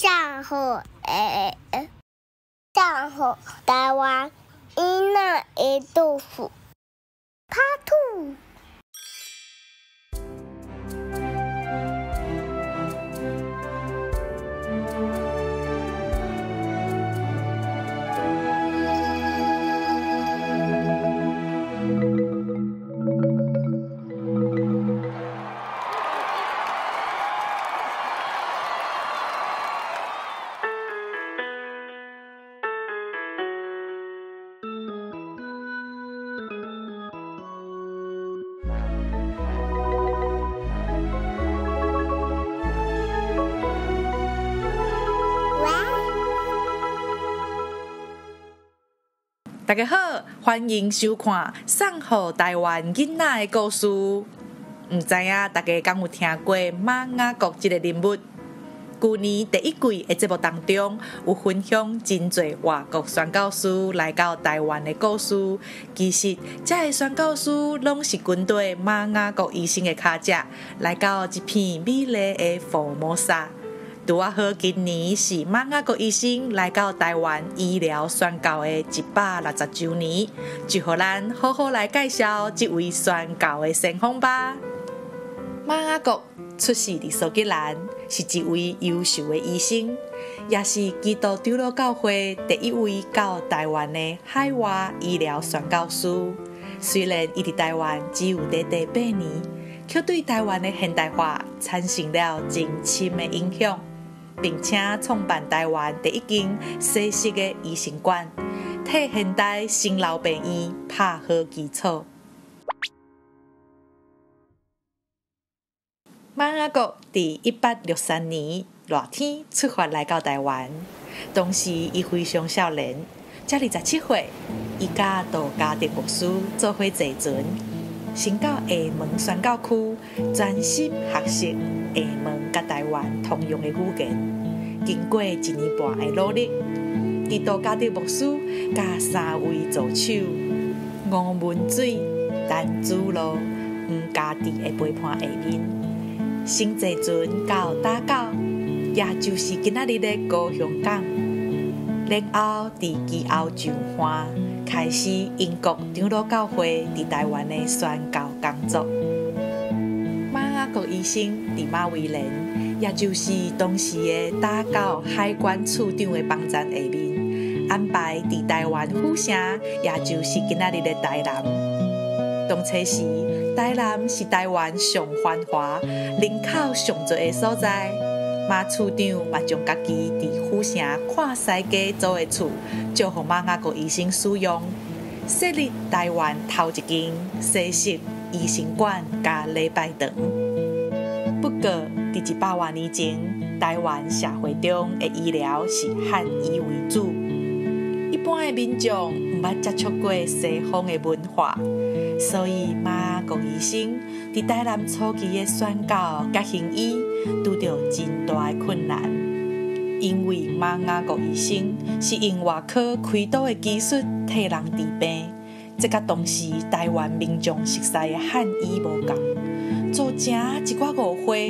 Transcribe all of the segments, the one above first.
上好台湾囡仔的豆腐Part 2。大家好，欢迎收看《送予台湾囡仔的故事》。唔知影大家敢有听过马雅各这个人物？去年第一季的节目当中，有分享真侪外国宣教师来到台湾的故事。其实，这些宣教师拢是跟对马雅各医生的脚迹，来到一片美丽的福摩沙。拄啊好，今年是马雅各医生来到台湾医疗宣教的160周年，就让咱好好来介绍这位宣教的先锋吧。马雅各出世伫苏格兰，是一位优秀的医生，也是基督长老教会第一位到台湾的海外医疗宣教师。虽然伊伫台湾只有短短8年，却对台湾的现代化产生了真深的影响，并且创办台湾第一间西式的医生馆，替现代新老病院打好基础。马雅各伫1863年热天出发来到台湾，当时伊非常少年，才27岁，伊甲杜家德牧师做伙坐船，先到厦门宣教区，专心学习厦门甲台湾通用的语言。经过1年半的努力，伫杜家德牧师甲3位助手吴文水、陈子路、黄家地的陪伴下面，先坐船到打狗，也就是今仔日的高雄港。然后伫其后上岸，开始英国长老教会伫台湾的宣教工作。马雅各医生伫马威廉，也就是当时的打狗海关处长的帮衬下面，安排伫台湾府城，也就是今仔日的台南。当初时，台南是台湾上繁华、人口上多的所在。马处长嘛将家己伫府城看西街租的厝，借予马雅各医生使用，设立台湾头一间西式医生馆加礼拜堂。不过，伫100多年前，台湾社会中的医疗是汉医为主，一般的民众毋捌接触过西方的文化，所以马雅各医生伫台南初期的宣教甲行医，拄到真大的困难。因为马雅各医生是用外科开刀的技术替人治病，这甲当时台湾民众熟悉的汉医无同。造成一寡误会，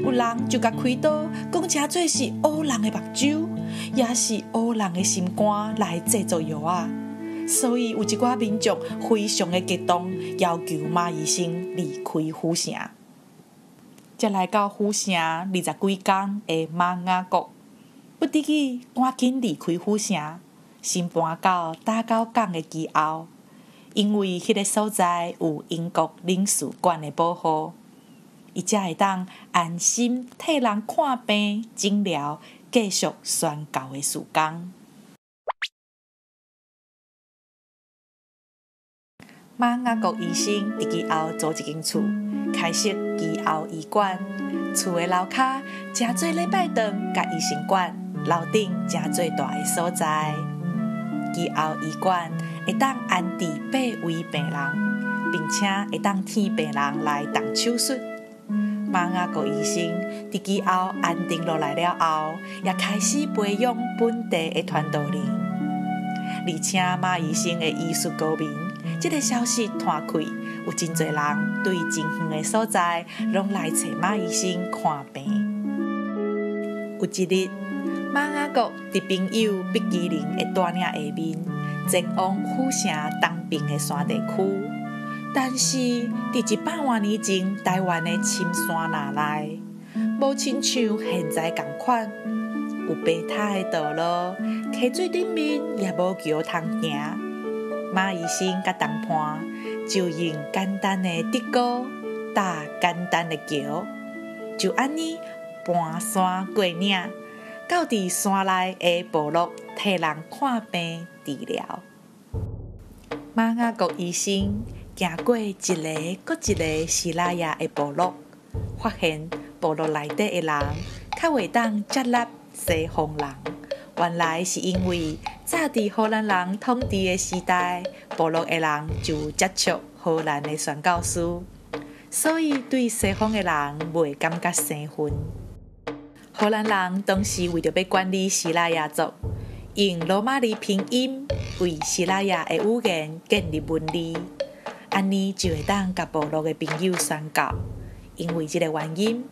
有人就甲开刀讲成做是乌人的目睭，也是乌人的心肝来制作药啊。所以有一寡民众非常的激动，要求马医生离开府城。才来到府城20几天的马雅各，不得已赶紧离开府城，先搬到打狗港的其后，因为迄个所在有英国领事馆的保护，伊才会当安心替人看病、诊疗，继续宣教的事工。马雅各医生伫其后租一间厝，开设其后医馆。厝的楼骹真侪礼拜堂甲医生馆，楼顶真侪大的所在。其后医馆会当安置8位病人，并且会当替病人来动手术。马雅各医生伫其后安定落来了后，也开始培养本地的传道人。而且马医生的医术高明，这个消息传开，有真侪人对真远的所在拢来找马医生看病。有一日，马雅各伫朋友毕基林的带领下面，前往府城东边的山地区。但是，伫100多年前，台湾的深山林内，无亲像现在同款，有白塔的道路，溪水顶面也无桥通行。马医生甲同伴就用简单的竹篙搭简单的桥，就安尼搬山过岭，到伫山内的部落替人看病治疗。马雅各医生行过一个搁一个西拉雅的部落，发现部落内底的人较袂当接纳西方人。原来是因为早伫荷兰人统治的时代，部落的人就接触荷兰的宣教师，所以对西方的人袂感觉生分。荷兰人当时为着要管理西拉雅族，用罗马尼拼音为西拉雅的语言建立文字，安尼就会当甲部落的朋友宣教。因为这个原因，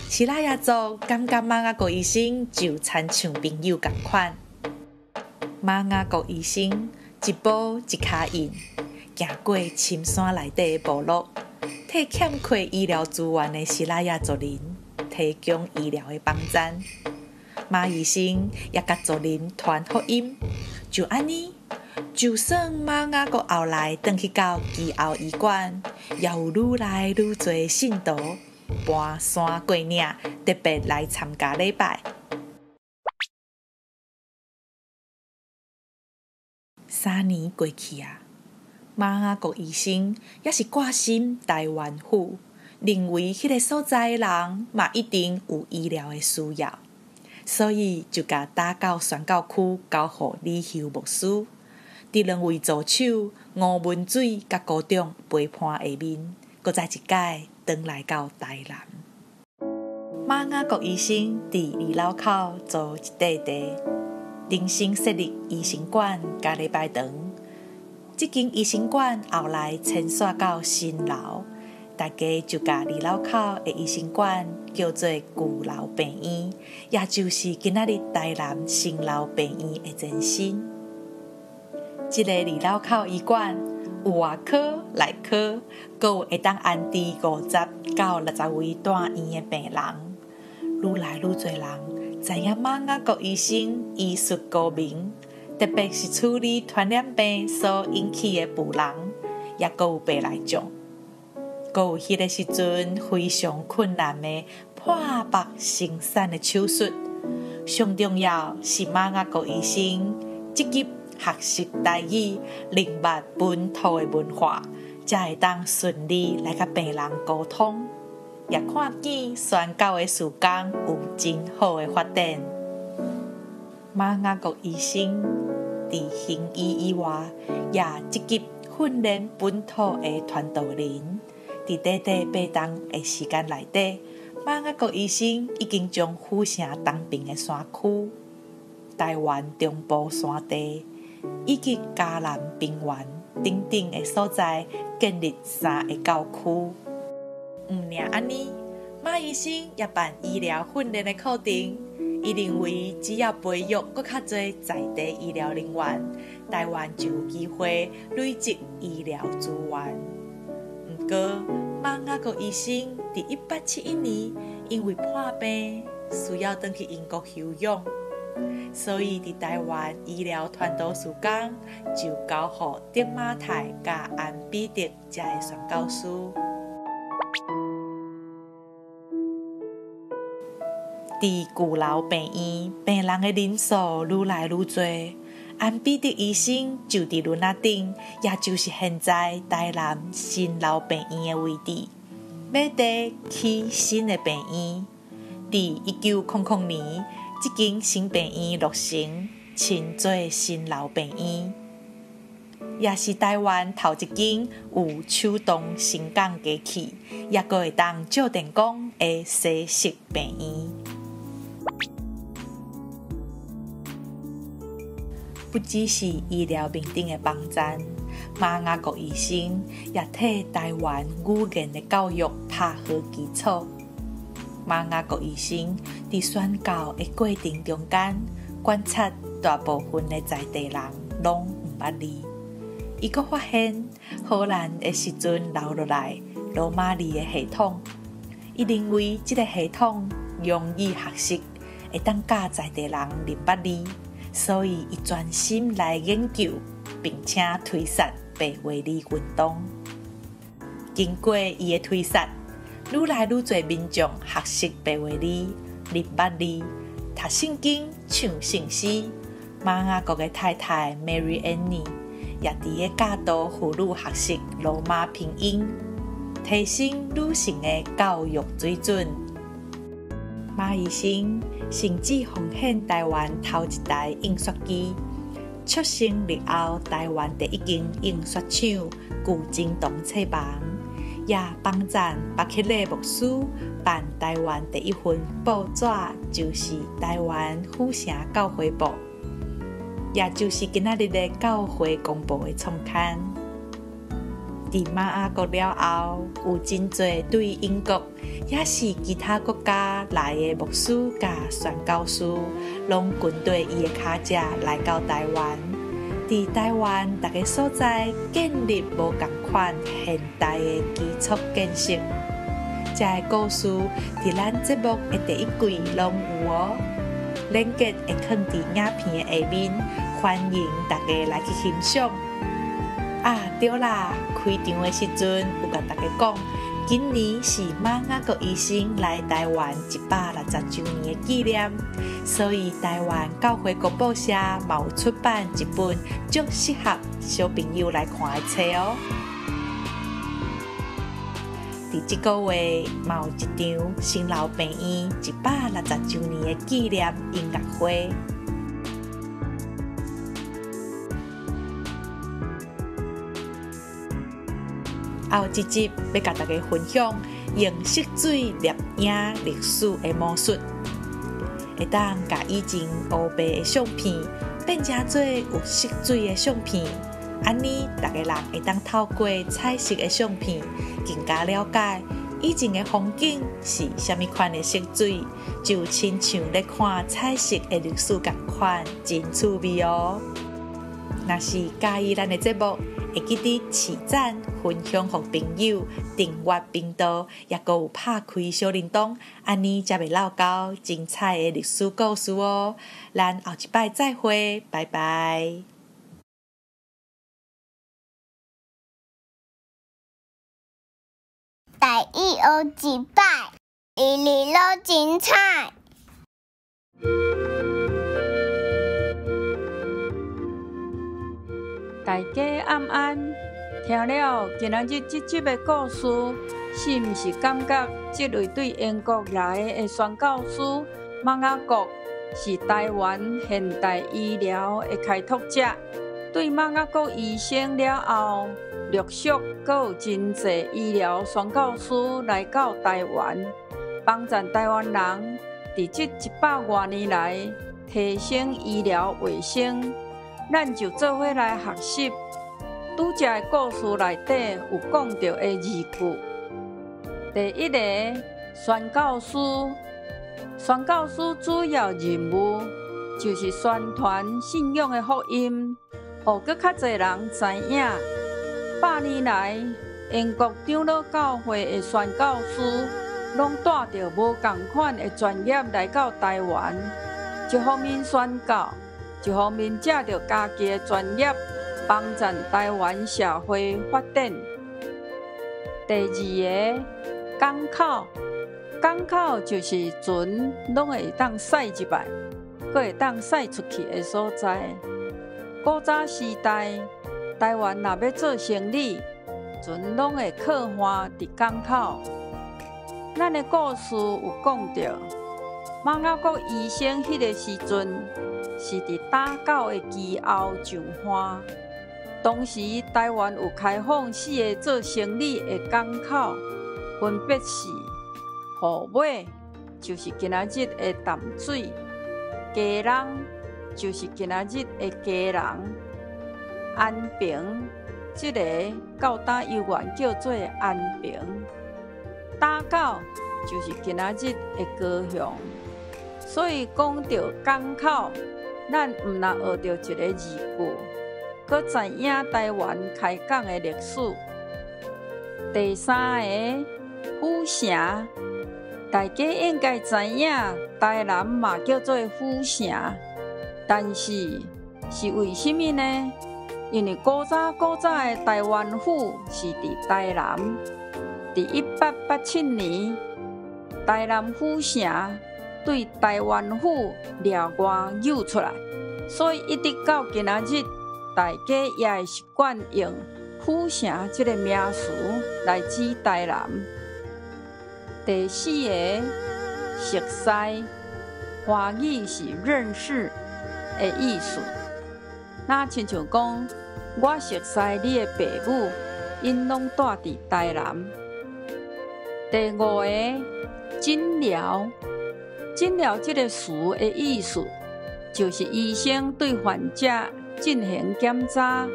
西拉雅族感觉马雅各医生就亲像朋友同款。马雅各医生一步一脚印，行过深山内底的部落，替欠缺医疗资源的西拉雅族人提供医疗的帮衬。马医生也甲族人传福音，就安尼，就算马雅各后来转去到基后医馆，也有愈来愈多信徒搬山过岭，特别来参加礼拜。3年过去啊，马雅各医生也是挂心台湾府，认为迄个所在的人嘛一定有医疗的需要，所以就甲打到宣教区交予李修牧师。伫两位助手吴文水甲高中陪伴下面，搁再一届转来到台南。马雅各医生伫二老口租一块地，人生设立医生馆甲礼拜堂。这间医生馆后来迁徙到新楼，大家就甲二老口的医生馆叫做旧楼病院，也就是今仔日台南新楼病院的前身。这个二老口医院有外科、内科，阁有会当安置50到60位住院的病人。愈来愈多人知影马雅各医生医术高明，特别是处理传染病所引起的妇人，也阁有白内障，阁有迄个时阵非常困难的破腹生产的手术。上重要是马雅各医生积极学习台语，明白本土的文化，才会当顺利来甲病人沟通，也看见宣教的事工有真好的发展。马雅各医生伫行医以外，也积极训练本土的传道人。伫短短8冬的时间内底，马雅各医生已经将府城东边的山区、台湾中部山地以及嘉南平原等等的所在建立3个教区。毋仅安尼，马医生也办医疗训练的课程。伊认为，只要培育更较多在地医疗人员，台湾就有机会累积医疗资源。不过，马雅各医生伫1871年因为破病，需要回去英国休养，所以伫台湾医疗传道事工就交予丁马太甲安彼得这个宣教师。伫旧楼病院，病人的人数愈来愈多。安彼得医生就伫轮仔顶，也就是现在台南新楼病院的位置。要地起新的病院，伫1900年，这间新病院落成，称作新楼病院，也是台湾头一间有手动升降机器，也阁会当照电光的西式病院。不只是医疗面顶的帮衬，马雅各医生也替台湾语言的教育打好基础。马雅各医生伫宣教的过程中间，观察大部分的在地人拢毋捌字。伊阁发现，荷兰的时阵留落来罗马字的系统。伊认为这个系统容易学习，会当教在地人认捌字，所以伊专心来研究，并且推测白话字运动。经过伊的推测，愈来愈多民众学习白话字、认捌字、读圣经、唱圣诗。马雅各的太太 Mary Annie 也伫个教导妇女学习罗马拼音，提升女性的教育水准。马医生甚至奉献台湾头一台印刷机，促成日后台湾第一间印刷厂古今堂册网，也帮赞巴克勒牧师办台湾第一份报纸，就是台湾府城教会报，也就是今仔日的教会公报的创刊。伫马雅各了后，有真侪对英国也是其他国家来的牧师甲宣教师，拢跟对伊的脚迹来到台湾。伫台湾逐个所在建立无同款现代的基础建设。这个故事伫咱节目的第一季拢有哦，连结会放伫影片的下面，欢迎大家来去欣赏。啊，对啦，开场的时阵有甲大家讲，今年是马雅各医生来台湾160周年的纪念，所以台湾教会国报社也有出版一本足适合小朋友来看的册哦。伫这个月，也有一场新老病院160周年的纪念音乐会。后一集要甲大家分享用色水摄影历史的魔术，会当甲以前黑白的相片变成做有色水的相片，安尼大家人会当透过彩色的相片，更加了解以前的风景是虾米款的色水，就亲像咧看彩色的历史同款，真趣味哦。若是介意咱的节目，会记得试赞、分享给朋友、订阅频道，也阁有拍开小铃铛，安尼才袂漏到精彩的历史故事哦。咱后一摆再会，拜拜。第一学一摆，日日都精彩。大家晚安。听了今仔日这集的故事，是毋是感觉这位对英国来的宣教师马雅各是台湾现代医疗的开拓者？对马雅各医生了后，陆续阁有真侪医疗宣教师来到台湾，帮助台湾人伫这100多年来提升医疗卫生。咱就做伙来学习。拄则的故事内底有讲到的字句。第一个，宣教师。宣教师主要任务就是宣传信仰的福音，互更较侪人知影。100年来，英国长老教会的宣教师拢带着无同款的专业来到台湾，一方面宣教。一方面借着家己的专业，帮助台湾社会发展。第二个，港口。港口就是船拢会当驶入来，阁会当驶出去的所在。古早时代，台湾若要做生意，船拢会靠岸伫港口。咱的故事有讲到，马雅各医生迄个时阵。是伫打狗的期后上岸。当时台湾有开放4个做生意的港口，分别是虎尾，就是今仔日的淡水；基隆，就是今仔日的基隆；安平，这个到达游园叫做安平；打狗，就是今仔日的高雄。所以讲到港口，咱毋若学到一个字句，搁知影台湾开港的历史。第三个府城，大家应该知影，台南嘛叫做府城，但是为什么呢？因为古早的台湾府是伫台南，伫1887年，台南府城对台湾府掠外扭出来，所以一直到今仔日，大家也会习惯用府城这个名词来指台南。第四个熟悉，华语是认识的意思。那亲像讲，我熟悉你的父母，因拢住伫台南。第五个诊疗，诊疗这个词的意思，就是医生对患者进行检查，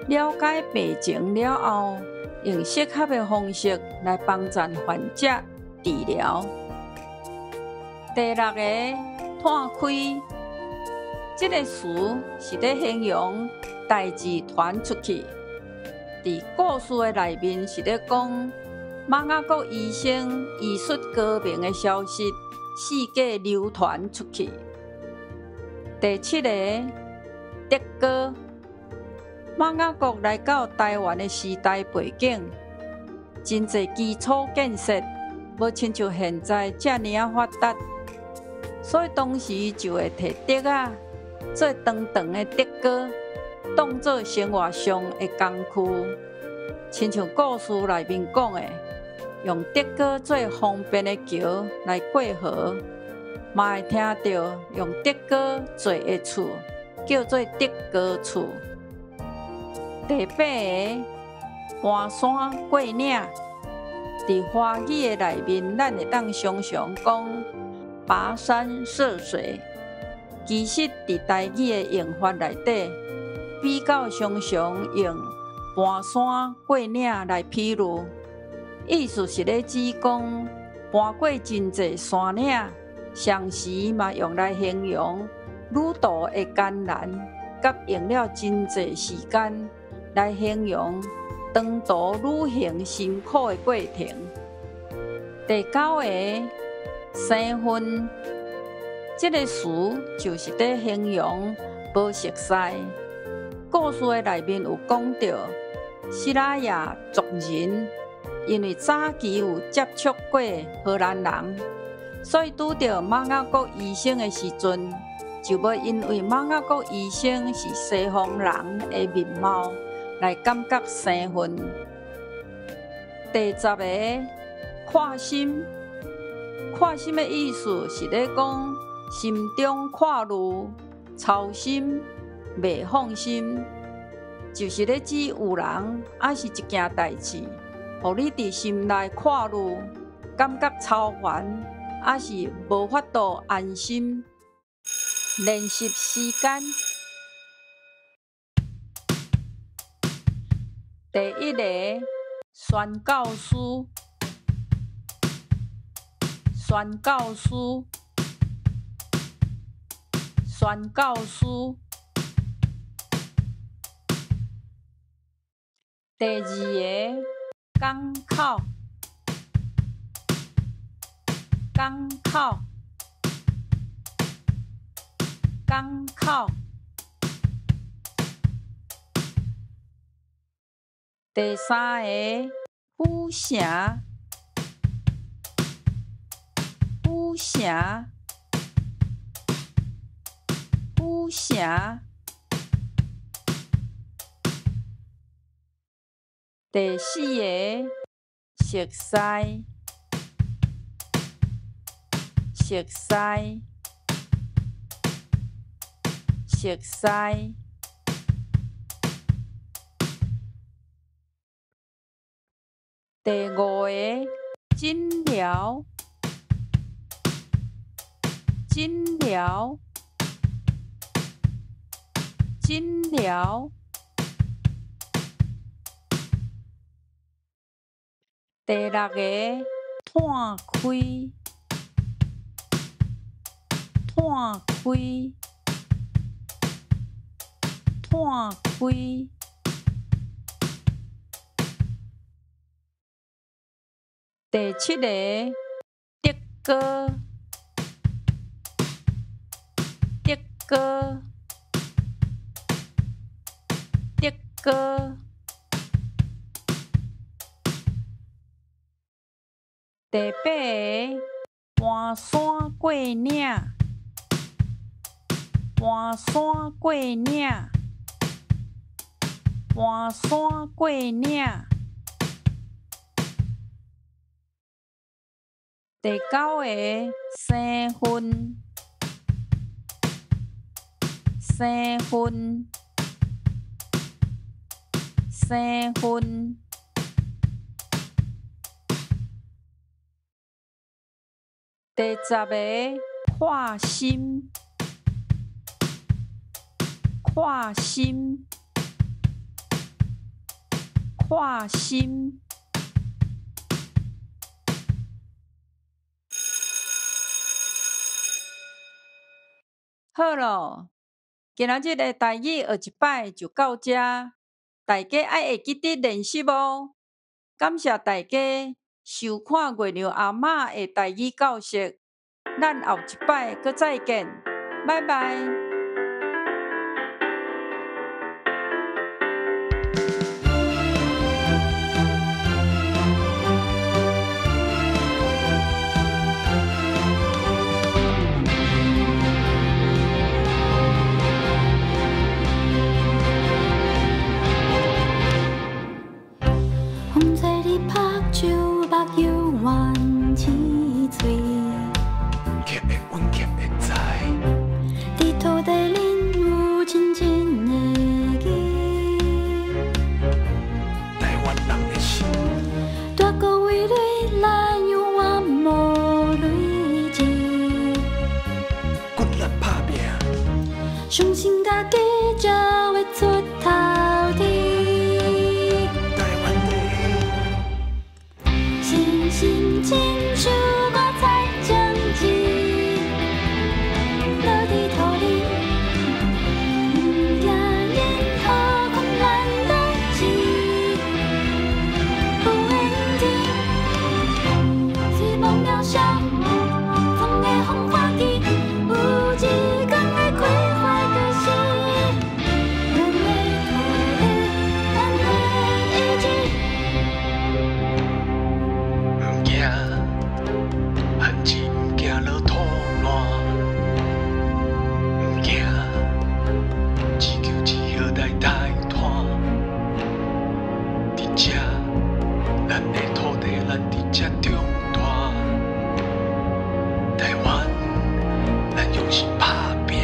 了解病情了后，用适合的方式来帮助患者治疗。第六个摊开，这个词是咧形容代志传出去。伫故事的内面是咧讲，马雅国医生医术高明的消息，世界流传出去。第七个德哥，马雅国来到台湾的时代背景，真侪基础建设无亲像现在遮尔发达，所以当时就会摕竹仔做长长的竹篙，当作生活上的工具。亲像故事内面讲的，用竹篙做方便的桥来过河，嘛会听到用竹篙做的厝叫做竹篙厝。第八个搬山过岭，伫华语的内面，咱会当常常讲跋山涉水。其实伫台语的用法内底，比较常常用搬山过岭来比喻，意思是咧指讲搬过真侪山岭，常时嘛用来形容旅途的艰难，甲用了真侪时间来形容长途旅行辛苦的过程。第九个生分，这个词就是在形容无熟悉。故事的内面有讲到，西拉雅族人因为早期有接触过荷兰人，所以拄到马雅国医生的时阵，就要因为马雅国医生是西方人的面貌来感觉生分。第十个看心，看心的意思是咧讲心中看虑、操心、袂放心，就是咧指有人还是一件代志，互你伫心内看虑，感觉操烦，还是无法度安心。练习时间，第一个宣教师，宣教师，宣教师。第二个港口，港口，港口。第三个府城，府城，府城。第四个熟悉，熟悉，熟悉。第五个诊疗，诊疗，诊疗。第六个摊摊开，摊开，摊开。第七个德哥，德哥，德哥。第八个搬山过岭，搬山过岭，搬山过岭。第九个生分，生分，生分。第十个跨心，跨心，跨心。好咯，今仔日的台语学一摆就到这，大家爱会记得练习哦。感谢大家收看月亮阿嬷的台语教室，咱后一摆阁再见，拜拜。风吹你拍手，目睭弯起嘴，欠的阮欠的知，伫土地恁有深深的记。台湾人的心，大国为你咱有我无累积，骨力打拼，相信家己才会出头天。心亲像我采将枝，落伫土里，不惊任何困难代志。有缘天，希望渺小，总会风化机，有一天会开花结实。咱的土地，咱的意志。汉子不惊落土烂，不惊，只求只好来台团。伫这，咱的土地，咱伫这长大。台湾，咱用心打拼。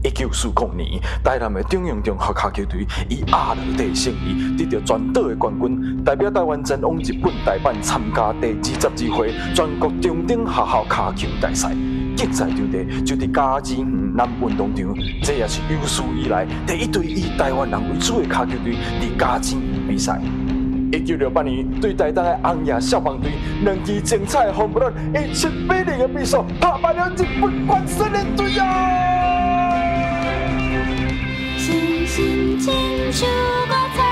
1940年，台南的中央中学脚球队以亚乐队胜利，得到全岛的冠军，代表台湾前往日本大阪参加第22回全国中等学校脚球大赛。竞赛场地就伫嘉义园南运动场，这也是有史以来第一队以台湾人为主的脚球队伫嘉义园比赛。1968年，对台东的红叶消防队2支精彩的轰不乱1-0的比数，打败了日本冠军的队啊！心亲像我采